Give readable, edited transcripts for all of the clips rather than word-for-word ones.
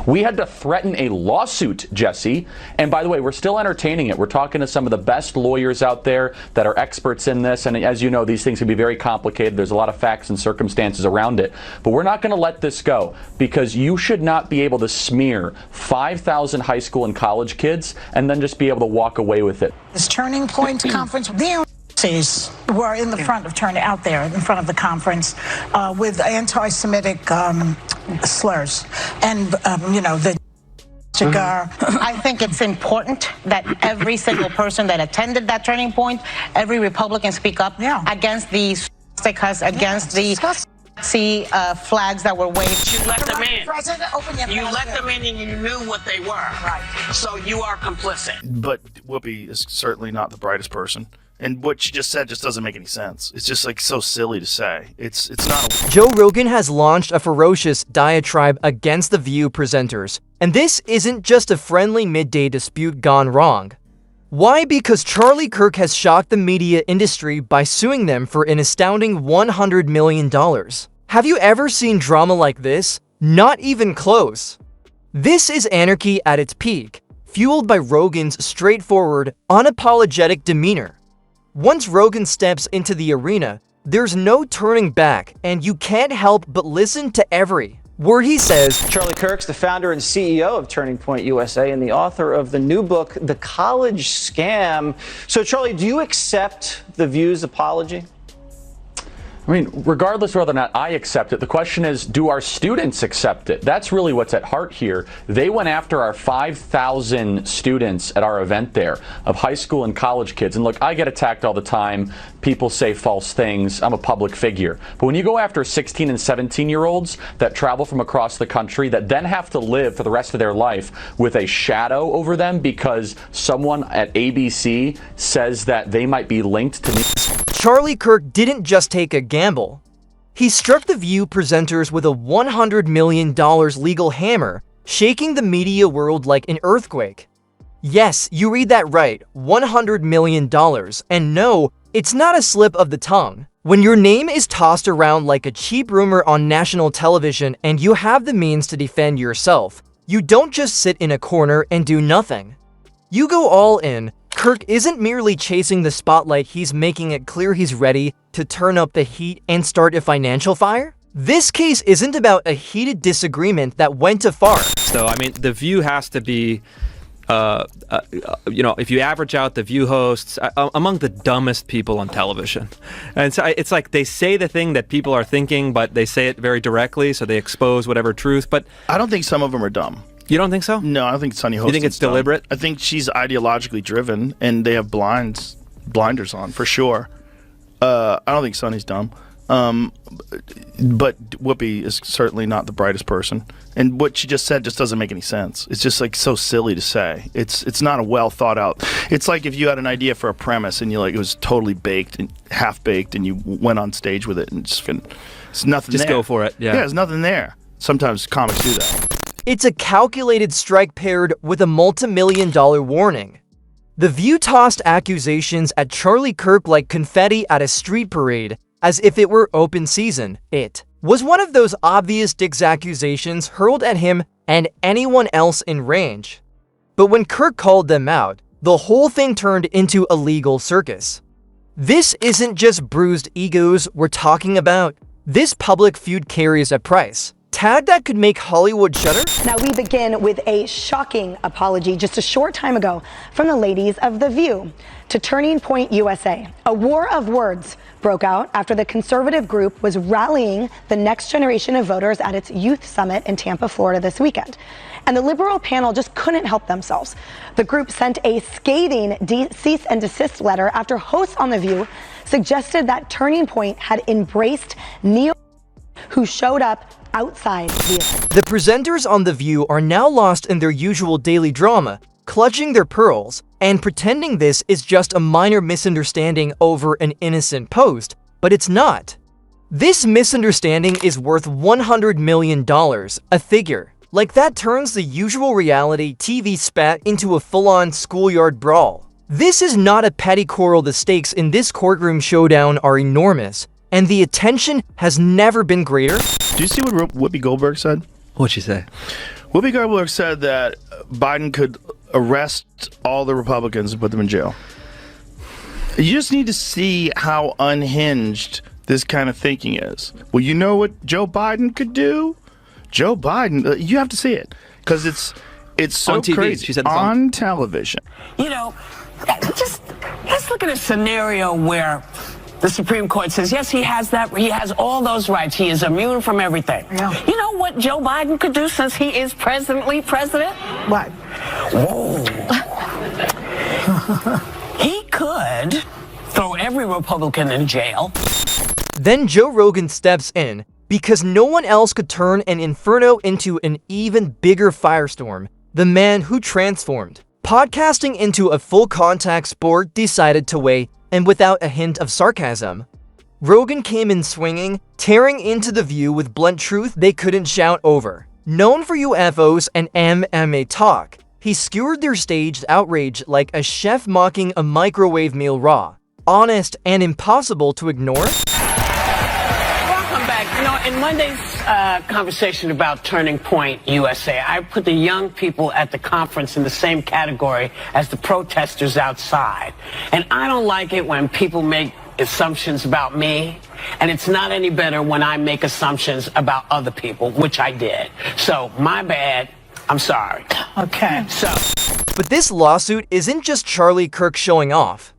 We had to threaten a lawsuit, Jesse. And by the way, we're still entertaining it. We're talking to some of the best lawyers out there that are experts in this. And as you know, these things can be very complicated. There's a lot of facts and circumstances around it. But we're not going to let this go, because you should not be able to smear 5,000 high school and college kids and then just be able to walk away with it. This Turning Point conference, the were in the front of out there in front of the conference with anti-Semitic slurs, and the cigar. I think it's important that every single person that attended that Turning Point, every Republican, speak up against these stickers, against the flags that were waved. You let them in. You let them in and you knew what they were. Right. So you are complicit. But Whoopi is certainly not the brightest person. And what she just said just doesn't make any sense. It's just like so silly to say. It's not. Joe Rogan has launched a ferocious diatribe against the View presenters. And this isn't just a friendly midday dispute gone wrong. Why? Because Charlie Kirk has shocked the media industry by suing them for an astounding $100 million. Have you ever seen drama like this? Not even close. This is anarchy at its peak, fueled by Rogan's straightforward, unapologetic demeanor. Once Rogan steps into the arena, there's no turning back, and you can't help but listen to every word he says. Charlie Kirk's the founder and CEO of Turning Point USA and the author of the new book, The College Scam. So, Charlie, do you accept the View's apology? I mean, regardless of whether or not I accept it, the question is, do our students accept it? That's really what's at heart here. They went after our 5,000 students at our event there of high school and college kids. And look, I get attacked all the time. People say false things. I'm a public figure. But when you go after 16 and 17-year-olds that travel from across the country that then have to live for the rest of their life with a shadow over them because someone at ABC says that they might be linked to me. Charlie Kirk didn't just take a gamble. He struck the View presenters with a $100 million legal hammer, shaking the media world like an earthquake. Yes, you read that right, $100 million. And no, it's not a slip of the tongue. When your name is tossed around like a cheap rumor on national television and you have the means to defend yourself, you don't just sit in a corner and do nothing. You go all in. Kirk isn't merely chasing the spotlight, he's making it clear he's ready to turn up the heat and start a financial fire. This case isn't about a heated disagreement that went too far. So, I mean, the View has to be, if you average out the View hosts, among the dumbest people on television. And so it's like they say the thing that people are thinking, but they say it very directly, so they expose whatever truth. But I don't think some of them are dumb. You don't think so? No, I don't think Sunny Hostin's You think it's deliberate? I think she's ideologically driven, and they have blinders on, for sure. I don't think Sunny's dumb. But Whoopi is certainly not the brightest person. And what she just said just doesn't make any sense. It's just like so silly to say. It's not a well thought out. It's like if you had an idea for a premise and it was totally baked and half baked, and you went on stage with it and it's nothing just there. Go for it. Yeah, there's nothing there. Sometimes comics do that. It's a calculated strike paired with a multi-million-dollar warning. The View tossed accusations at Charlie Kirk like confetti at a street parade, as if it were open season. It was one of those obvious dicks accusations hurled at him and anyone else in range. But when Kirk called them out, the whole thing turned into a legal circus. This isn't just bruised egos we're talking about. This public feud carries a price. Tag that could make Hollywood shudder? Now we begin with a shocking apology just a short time ago from the ladies of The View to Turning Point USA. A war of words broke out after the conservative group was rallying the next generation of voters at its youth summit in Tampa, Florida this weekend. And the liberal panel just couldn't help themselves. The group sent a scathing cease and desist letter after hosts on The View suggested that Turning Point had embraced neo who showed up outside the event. The presenters on The View are now lost in their usual daily drama, clutching their pearls, and pretending this is just a minor misunderstanding over an innocent post, but it's not. This misunderstanding is worth $100 million, a figure. Like that turns the usual reality TV spat into a full-on schoolyard brawl. This is not a petty quarrel. The stakes in this courtroom showdown are enormous, and the attention has never been greater. Do you see what Whoopi Goldberg said? What'd she say? Whoopi Goldberg said that Biden could arrest all the Republicans and put them in jail. You just need to see how unhinged this kind of thinking is. Well, you know what Joe Biden could do? Joe Biden, you have to see it because it's so on TV. crazy. She said on television. You know, just let's look at a scenario where the Supreme Court says, yes, he has all those rights. He is immune from everything. Yeah. You know what Joe Biden could do since he is president? What? Whoa. He could throw every Republican in jail. Then Joe Rogan steps in because no one else could turn an inferno into an even bigger firestorm. The man who transformed podcasting into a full contact sport decided to weigh, and without a hint of sarcasm. Rogan came in swinging, tearing into The View with blunt truth they couldn't shout over. Known for UFOs and MMA talk, he skewered their staged outrage like a chef mocking a microwave meal raw. Honest and impossible to ignore. Welcome back. You know, in Monday's conversation about Turning Point USA, I put the young people at the conference in the same category as the protesters outside. And I don't like it when people make assumptions about me, and it's not any better when I make assumptions about other people, which I did. So, my bad. I'm sorry. Okay. But this lawsuit isn't just Charlie Kirk showing off.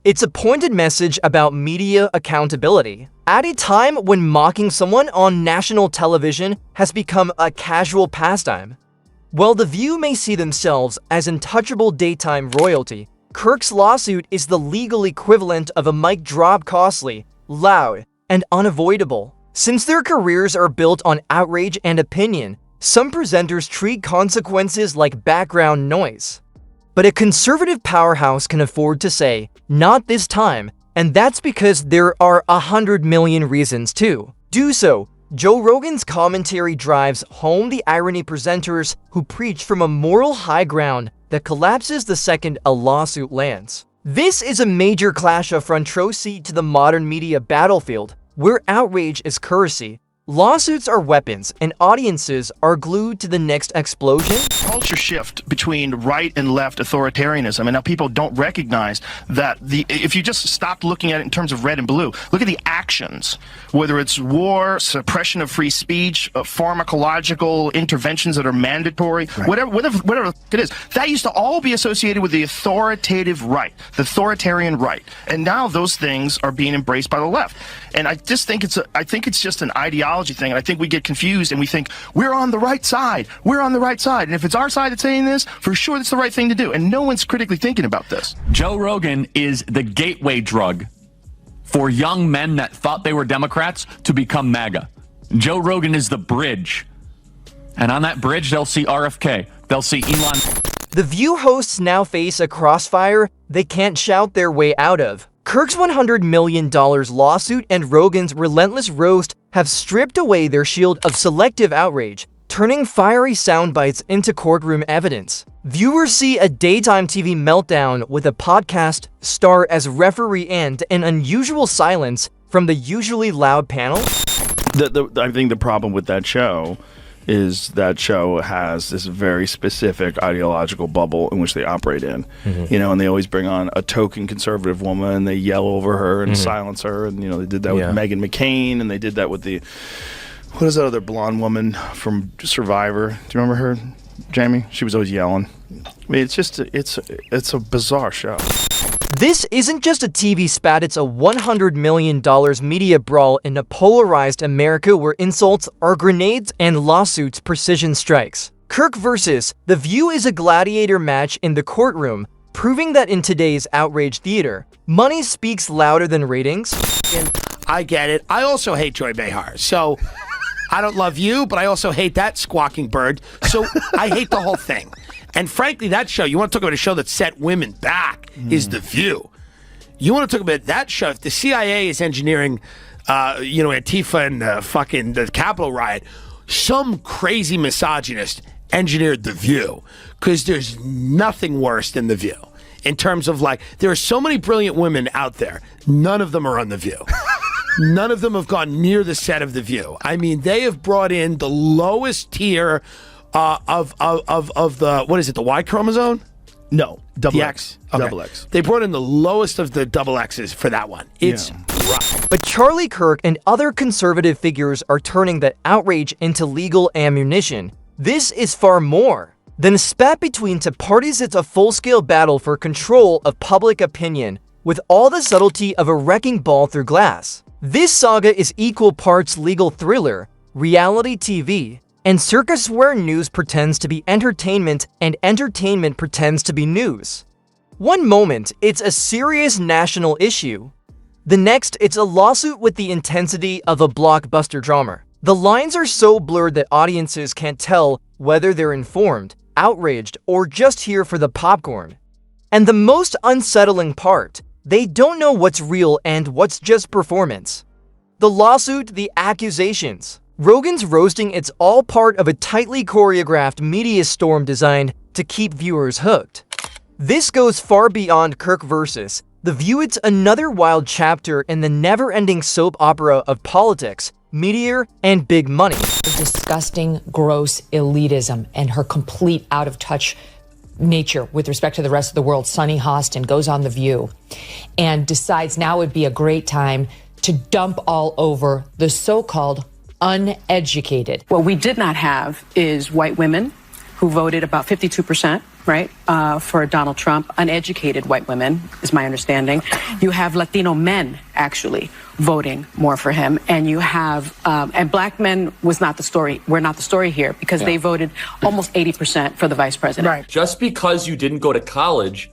It's a pointed message about media accountability. At a time when mocking someone on national television has become a casual pastime. While The View may see themselves as untouchable daytime royalty, Kirk's lawsuit is the legal equivalent of a mic drop costly, loud, and unavoidable. Since their careers are built on outrage and opinion, some presenters treat consequences like background noise. But a conservative powerhouse can afford to say, not this time, and that's because there are 100 million reasons to do so. Joe Rogan's commentary drives home the irony presenters who preach from a moral high ground that collapses the second a lawsuit lands. This is a major clash of front row seat to the modern media battlefield, where outrage is currency, lawsuits are weapons, and audiences are glued to the next explosion. Culture shift between right and left authoritarianism, and now people don't recognize that if you just stopped looking at it in terms of red and blue, look at the actions, whether it's war, suppression of free speech, pharmacological interventions that are mandatory, right. whatever it is, that used to all be associated with the authoritative right, the authoritarian right, and now those things are being embraced by the left. And I just think it's just an ideology thing, and I think we get confused and we think we're on the right side, and if it's our side that's saying this, for sure that's the right thing to do, and no one's critically thinking about this. Joe Rogan is the gateway drug for young men that thought they were Democrats to become MAGA. Joe Rogan is the bridge, and on that bridge they'll see RFK, they'll see Elon. The View hosts now face a crossfire they can't shout their way out of. Kirk's $100 million lawsuit and Rogan's relentless roast have stripped away their shield of selective outrage, turning fiery sound bites into courtroom evidence. Viewers see a daytime TV meltdown with a podcast star as referee and an unusual silence from the usually loud panel. I think the problem with that show is that show has this very specific ideological bubble in which they operate in, you know, and they always bring on a token conservative woman and they yell over her and silence her, and you know they did that with Meghan McCain, and they did that with what is that other blonde woman from Survivor? Do you remember her, Jamie? She was always yelling. I mean, it's a bizarre show. This isn't just a TV spat, it's a $100 million media brawl in a polarized America where insults are grenades and lawsuits precision strikes. Kirk versus The View is a gladiator match in the courtroom, proving that in today's outrage theater, money speaks louder than ratings. I get it. I also hate Joy Behar, so I don't love you, but I also hate that squawking bird, so I hate the whole thing. And frankly, that show, you want to talk about a show that set women back, is The View. You want to talk about that show, if the CIA is engineering, Antifa and fucking the Capitol riot, some crazy misogynist engineered The View, because there's nothing worse than The View. In terms of there are so many brilliant women out there, none of them are on The View. None of them have gone near the set of The View. I mean, they have brought in the lowest tier of the, what is it, the Y chromosome? No, double The X. Okay. Double X. They brought in the lowest of the double X's for that one. It's rough. But Charlie Kirk and other conservative figures are turning that outrage into legal ammunition. This is far more than a spat between two parties. It's a full-scale battle for control of public opinion with all the subtlety of a wrecking ball through glass. This saga is equal parts legal thriller, reality TV, and circus where news pretends to be entertainment and entertainment pretends to be news. One moment, it's a serious national issue. The next, it's a lawsuit with the intensity of a blockbuster drama. The lines are so blurred that audiences can't tell whether they're informed, outraged, or just here for the popcorn. And the most unsettling part, they don't know what's real and what's just performance. The lawsuit, the accusations. Rogan's roasting, it's all part of a tightly choreographed media storm designed to keep viewers hooked. This goes far beyond Kirk versus The View. It's another wild chapter in the never-ending soap opera of politics, media, and big money. Disgusting, gross elitism and her complete out-of-touch nature with respect to the rest of the world. Sunny Hostin goes on The View and decides now would be a great time to dump all over the so-called uneducated. What we did not have is white women who voted about 52%, right, for Donald Trump. Uneducated white women, is my understanding. You have Latino men, actually, voting more for him. And you have, and black men was not the story. We're not the story here because they voted almost 80% for the vice president. Right. Just because you didn't go to college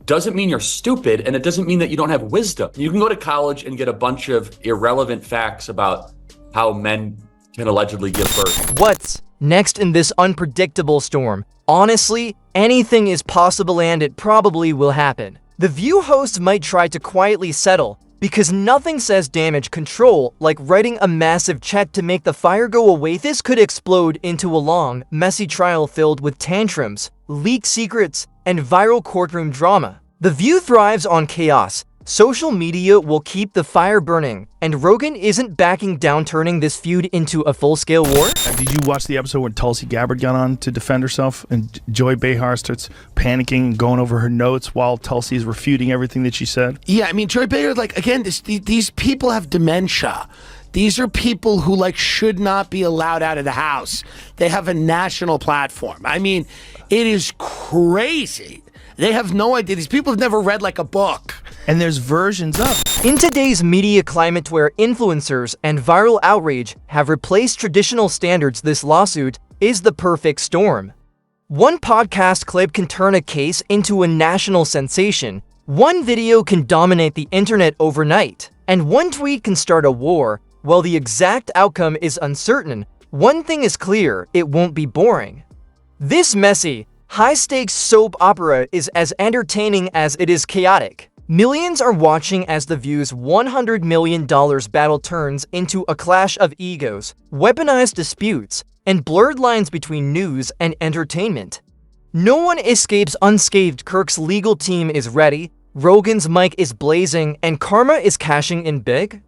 doesn't mean you're stupid, and it doesn't mean that you don't have wisdom. You can go to college and get a bunch of irrelevant facts about how men can allegedly give birth. What's next in this unpredictable storm? Honestly, anything is possible and it probably will happen. The View hosts might try to quietly settle because nothing says damage control like writing a massive check to make the fire go away. This could explode into a long, messy trial filled with tantrums, leaked secrets, and viral courtroom drama. The View thrives on chaos. Social media will keep the fire burning, and Rogan isn't backing down, turning this feud into a full-scale war. Did you watch the episode when Tulsi Gabbard got on to defend herself and Joy Behar starts panicking and going over her notes while Tulsi is refuting everything that she said? Yeah, I mean, Joy Behar, like, again, these people have dementia. These are people who, like, should not be allowed out of the house. They have a national platform. I mean, it is crazy. They have no idea. These people have never read, like, a book. And there's versions of it. In today's media climate where influencers and viral outrage have replaced traditional standards, this lawsuit is the perfect storm. One podcast clip can turn a case into a national sensation. One video can dominate the internet overnight. And one tweet can start a war. While the exact outcome is uncertain, one thing is clear: it won't be boring. This messy, high-stakes soap opera is as entertaining as it is chaotic. Millions are watching as The View's $100 million battle turns into a clash of egos, weaponized disputes, and blurred lines between news and entertainment. No one escapes unscathed. Kirk's legal team is ready, Rogan's mic is blazing, and karma is cashing in big.